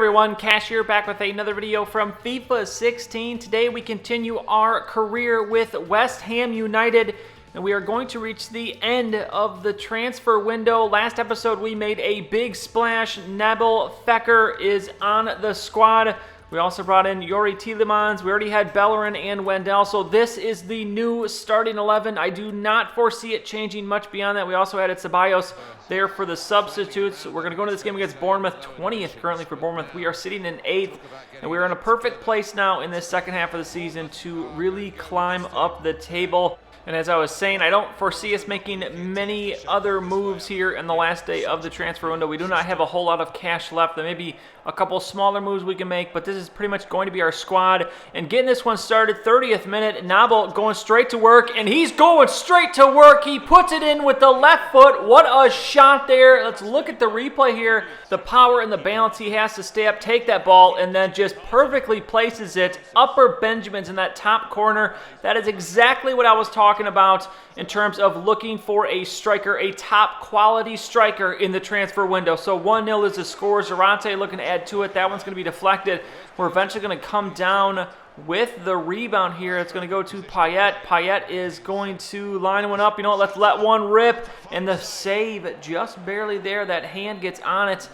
everyone, Cash here back with another video from FIFA 16. Today we continue our career with West Ham United, and we are going to reach the end of the transfer window. Last episode we made a big splash. Nabil Fekir is on the squad. We also brought in Youri Tielemans. We already had Bellerin and Wendell, so this is the new starting 11. I do not foresee it changing much beyond that. We also added Ceballos there for the substitutes. We're going to go into this game against Bournemouth, 20th currently for Bournemouth. We are sitting in 8th, and we are in a perfect place now in this second half of the season to really climb up the table. And as I was saying, I don't foresee us making many other moves here in the last day of the transfer window. We do not have a whole lot of cash left. There may be a couple smaller moves we can make, but this is pretty much going to be our squad. And getting this one started, 30th minute, Nabil going straight to work, and he's going straight to work. He puts it in with the left foot. What a shot there. Let's look at the replay here. The power and the balance he has to stay up, take that ball, and then just perfectly places it. Upper Benjamin's in that top corner. That is exactly what I was talking about in terms of looking for a striker, a top quality striker in the transfer window. So 1-0 is the score. Zarate looking to add to it. That one's going to be deflected. We're eventually going to come down with the rebound here. It's going to go to Payet. Payet is going to line one up. You know what? Let's let one rip. And the save just barely there. That hand gets on it.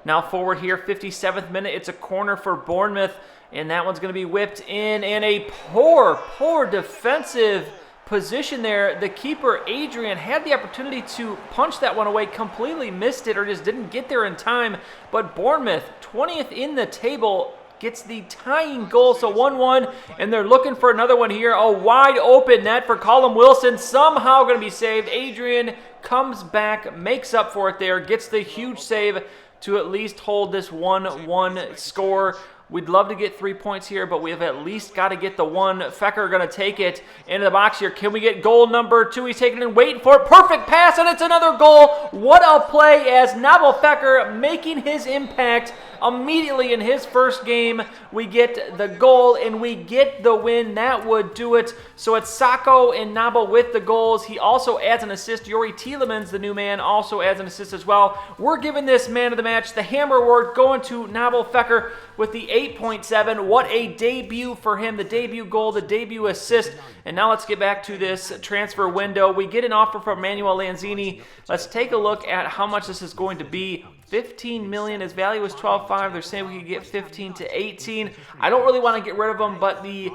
Now forward here, 57th minute. It's a corner for Bournemouth. And that one's going to be whipped in. And a poor defensive position there. The keeper, Adrian, had the opportunity to punch that one away, completely missed it or just didn't get there in time. But Bournemouth, 20th in the table, gets the tying goal, so 1-1, and they're looking for another one here. A wide open net for Callum Wilson, somehow going to be saved. Adrian comes back, makes up for it there, gets the huge save to at least hold this 1-1 score. We'd love to get 3 points here, but we have at least got to get the one. Fekir going to take it into the box here. Can we get goal number 2? He's taking it and waiting for it. Perfect pass, and it's another goal. What a play as Nabil Fekir making his impact immediately in his first game. We get the goal, and we get the win. That would do it. So it's Sako and Nabil with the goals. He also adds an assist. Youri Tielemans, the new man, also adds an assist as well. We're giving this man of the match the Hammer Award, going to Nabil Fekir with the 8.7. What a debut for him. The debut goal, the debut assist. And now let's get back to this transfer window. We get an offer from Manuel Lanzini. Let's take a look at how much this is going to be. 15 million. His value is 12.5. They're saying we could get 15 to 18. I don't really want to get rid of him, but the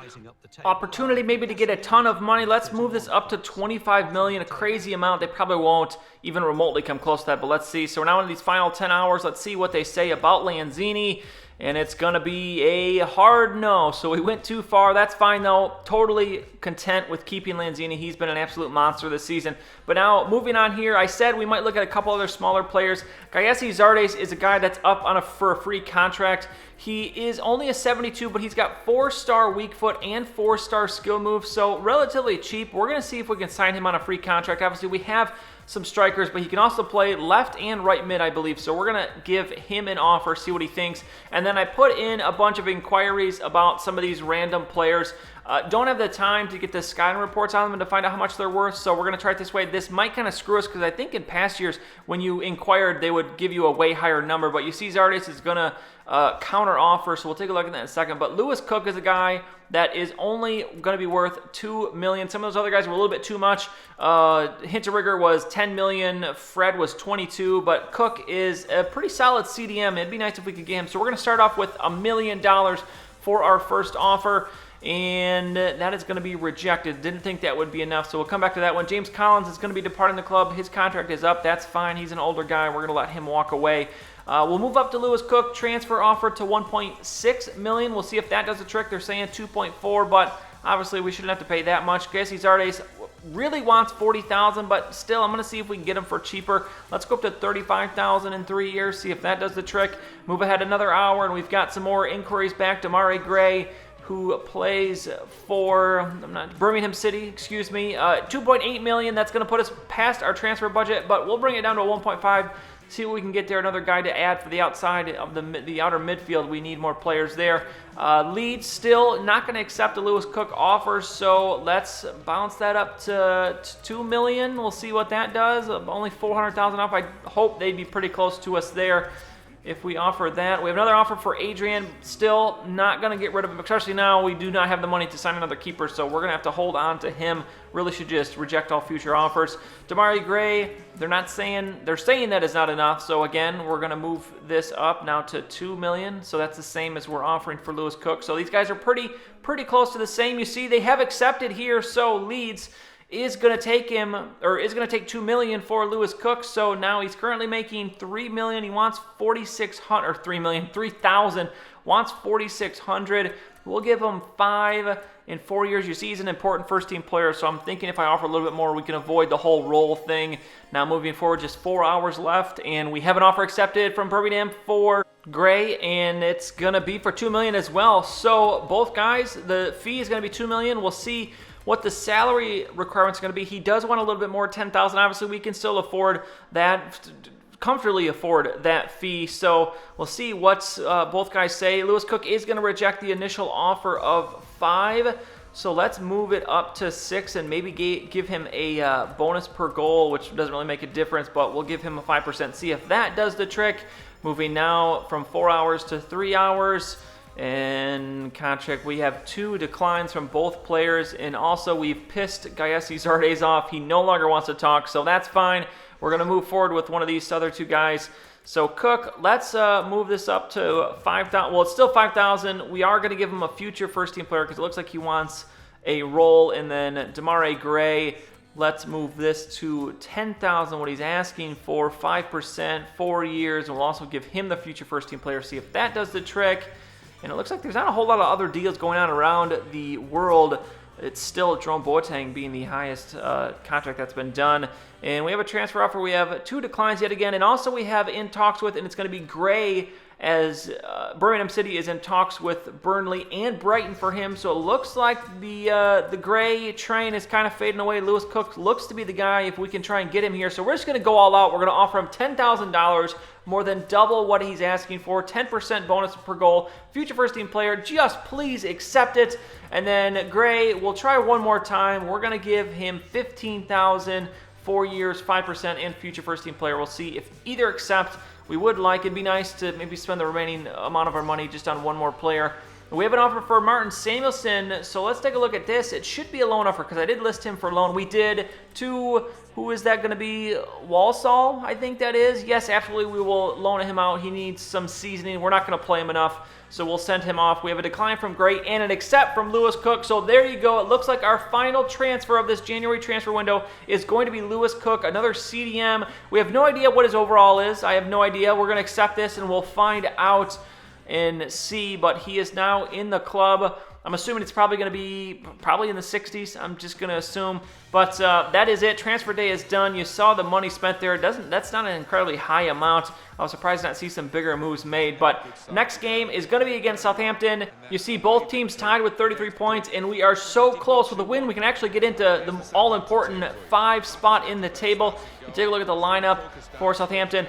opportunity maybe to get a ton of money. Let's move this up to 25 million, a crazy amount. They probably won't even remotely come close to that, but let's see. So we're now in these final 10 hours. Let's see what they say about Lanzini. And it's going to be a hard no. So we went too far. That's fine, though. Totally content with keeping Lanzini. He's been an absolute monster this season. But now, moving on here, I said we might look at a couple other smaller players. Gayesi Zardes is a guy that's up on for a free contract. He is only a 72, but he's got 4-star weak foot and 4-star skill move, so relatively cheap. We're going to see if we can sign him on a free contract. Obviously, we have some strikers, but he can also play left and right mid, I believe. So we're going to give him an offer, see what he thinks. And then I put in a bunch of inquiries about some of these random players. Don't have the time to get the scouting reports on them and to find out how much they're worth, so we're going to try it this way. This might kind of screw us because I think in past years when you inquired, they would give you a way higher number. But you see Zardes is going to counter offer, so we'll take a look at that in a second. But Lewis Cook is a guy that is only going to be worth 2 million. Some of those other guys were a little bit too much. Hinterrigger was 10 million. Fred was 22, but Cook is a pretty solid CDM. It'd be nice if we could get him. So we're going to start off with $1 million for our first offer. And that is going to be rejected. Didn't think that would be enough, so we'll come back to that one. James Collins is going to be departing the club. His contract is up. That's fine. He's an older guy. We're going to let him walk away. We'll move up to Lewis Cook. Transfer offer to 1.6 million. We'll see if that does the trick. They're saying 2.4, but obviously we shouldn't have to pay that much. Gayesi Zardes really wants 40,000, but still, I'm going to see if we can get him for cheaper. Let's go up to 35,000 in 3 years, see if that does the trick. Move ahead another hour, and we've got some more inquiries back to Mari Gray, who plays for Birmingham City, 2.8 million. That's going to put us past our transfer budget, but we'll bring it down to 1.5. See what we can get there. Another guy to add for the outside of the outer midfield. We need more players there. Leeds still not going to accept the Lewis Cook offer, so let's bounce that up to 2 million. We'll see what that does. Only 400,000 off. I hope they'd be pretty close to us there. if we offer that. We have another offer for Adrian. Still not going to get rid of him, especially now we do not have the money to sign another keeper, so we're going to have to hold on to him. Really should just reject all future offers. Demarai Gray, they're saying that is not enough, so again, we're going to move this up now to $2 million, so that's the same as we're offering for Lewis Cook. So these guys are pretty close to the same. You see, they have accepted here, so Leeds is going to take him, or is going to take $2 million for Lewis Cook. So now he's currently making $3 million. He wants $4,600, or $3,000, wants $4,600. We'll give him 5 in 4 years. You see, he's an important first-team player, so I'm thinking if I offer a little bit more, we can avoid the whole roll thing. Now moving forward, just 4 hours left, and we have an offer accepted from Birmingham for Gray, and it's going to be for $2 million as well. So both guys, the fee is going to be $2 million. We'll see what the salary requirements are going to be. He does want a little bit more, $10,000. Obviously, we can still afford that, comfortably afford that fee. So we'll see what both guys say. Lewis Cook is going to reject the initial offer of 5. So let's move it up to 6 and maybe give him a bonus per goal, which doesn't really make a difference, but we'll give him a 5%. See if that does the trick. Moving now from 4 hours to 3 hours. And contract, we have 2 declines from both players, and also we've pissed Gayesi Zardes off. He no longer wants to talk, so that's fine. We're going to move forward with one of these other 2 guys. So Cook, let's move this up to 5,000. Well, it's still 5,000. We are going to give him a future first-team player because it looks like he wants a role. And then Demarai Gray, let's move this to 10,000. What he's asking for, 5%, 4 years. And we'll also give him the future first-team player. See if that does the trick. And it looks like there's not a whole lot of other deals going on around the world. It's still Jerome Boateng being the highest contract that's been done. And we have a transfer offer. We have 2 declines yet again. And also we have in talks with, and it's going to be Gray, as Birmingham City is in talks with Burnley and Brighton for him. So it looks like the Gray train is kind of fading away. Lewis Cook looks to be the guy if we can try and get him here. So we're just going to go all out. We're going to offer him $10,000, more than double what he's asking for, 10% bonus per goal. Future first-team player, just please accept it. And then Gray, we'll try one more time. We're going to give him $15,000, 4 years, 5%, and future first-team player. We'll see if either accept. We would like, it'd be nice to maybe spend the remaining amount of our money just on one more player. We have an offer for Martin Samuelson, so let's take a look at this. It should be a loan offer because I did list him for loan. We did to, who is that going to be? Walsall, I think that is. Yes, absolutely, we will loan him out. He needs some seasoning. We're not going to play him enough, so we'll send him off. We have a decline from Gray and an accept from Lewis Cook. So there you go. It looks like our final transfer of this January transfer window is going to be Lewis Cook, another CDM. We have no idea what his overall is. I have no idea. We're going to accept this, and we'll find out and see, but he is now in the club. I'm assuming it's probably going to be in the 60s. I'm just going to assume. But that is it. Transfer day is done. You saw the money spent there. That's not an incredibly high amount. I was surprised to not see some bigger moves made. But next game is going to be against Southampton. You see both teams tied with 33 points, and we are so close. With a win, we can actually get into the all-important 5 spot in the table. You take a look at the lineup for Southampton.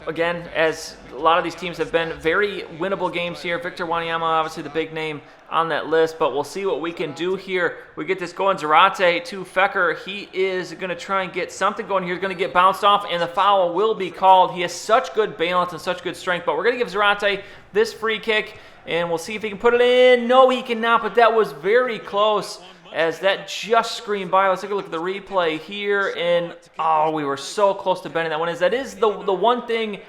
Again, as a lot of these teams have been very winnable games here. Victor Wanyama, obviously the big name on that list, but we'll see what we can do here. We get this going. Zarate to Fekir. He is going to try and get something going here. He's going to get bounced off, and the foul will be called. He has such good balance and such good strength, but we're going to give Zarate this free kick, and we'll see if he can put it in. No, he cannot, but that was very close, as that just screamed by. Let's take a look at the replay here, and oh, we were so close to bending that one. That is the one thing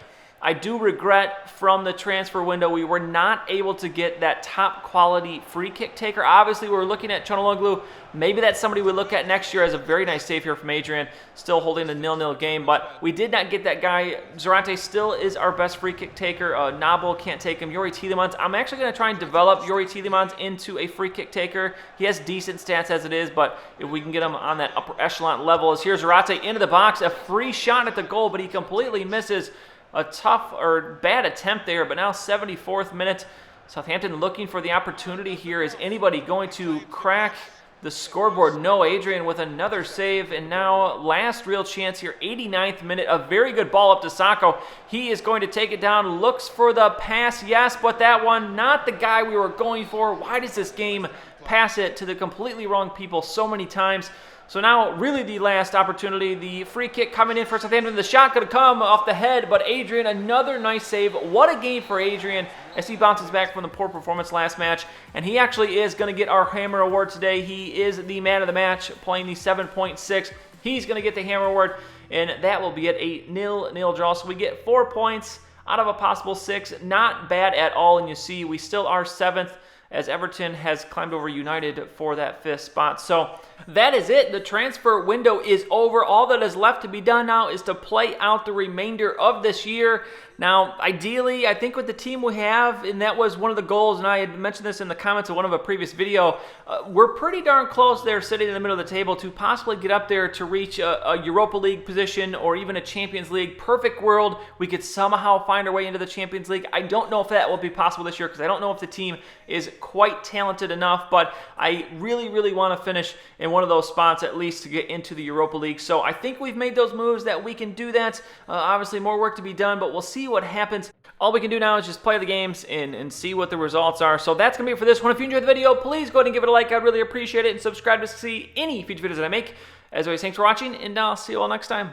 I do regret from the transfer window. We were not able to get that top quality free kick taker. Obviously, we were looking at Chanaloglu. Maybe that's somebody we look at next year. As a very nice save here from Adrian, still holding the 0-0 game, but we did not get that guy. Zarate still is our best free kick taker. Nabil can't take him. Yuri Tielemans. I'm actually going to try and develop Yuri Tielemans into a free kick taker. He has decent stats as it is, but if we can get him on that upper echelon level, as here's Zarate into the box, a free shot at the goal, but he completely misses. A tough or bad attempt there, but now 74th minute. Southampton looking for the opportunity here. Is anybody going to crack the scoreboard? No, Adrian with another save, and now last real chance here, 89th minute. A very good ball up to Sacco. He is going to take it down, looks for the pass, yes, but that one, not the guy we were going for. Why does this game pass it to the completely wrong people so many times? So now, really the last opportunity. The free kick coming in for Southampton. The shot going to come off the head, but Adrian, another nice save. What a game for Adrian as he bounces back from the poor performance last match. And he actually is going to get our Hammer Award today. He is the man of the match, playing the 7.6. He's going to get the Hammer Award, and that will be at a 0-0 draw. So we get 4 points out of a possible 6. Not bad at all, and you see we still are 7th, as Everton has climbed over United for that 5th spot. So that is it. The transfer window is over. All that is left to be done now is to play out the remainder of this year. Now, ideally, I think with the team we have, and that was one of the goals, and I had mentioned this in the comments of one of a previous video, we're pretty darn close there, sitting in the middle of the table, to possibly get up there to reach a Europa League position or even a Champions League. Perfect world, we could somehow find our way into the Champions League. I don't know if that will be possible this year because I don't know if the team is quite talented enough, but I really, really want to finish in one of those spots at least to get into the Europa League. So I think we've made those moves that we can do that. Obviously, more work to be done, but we'll see what happens. All we can do now is just play the games and see what the results are. So that's going to be it for this one. If you enjoyed the video, please go ahead and give it a like. I'd really appreciate it. And subscribe to see any future videos that I make. As always, thanks for watching, and I'll see you all next time.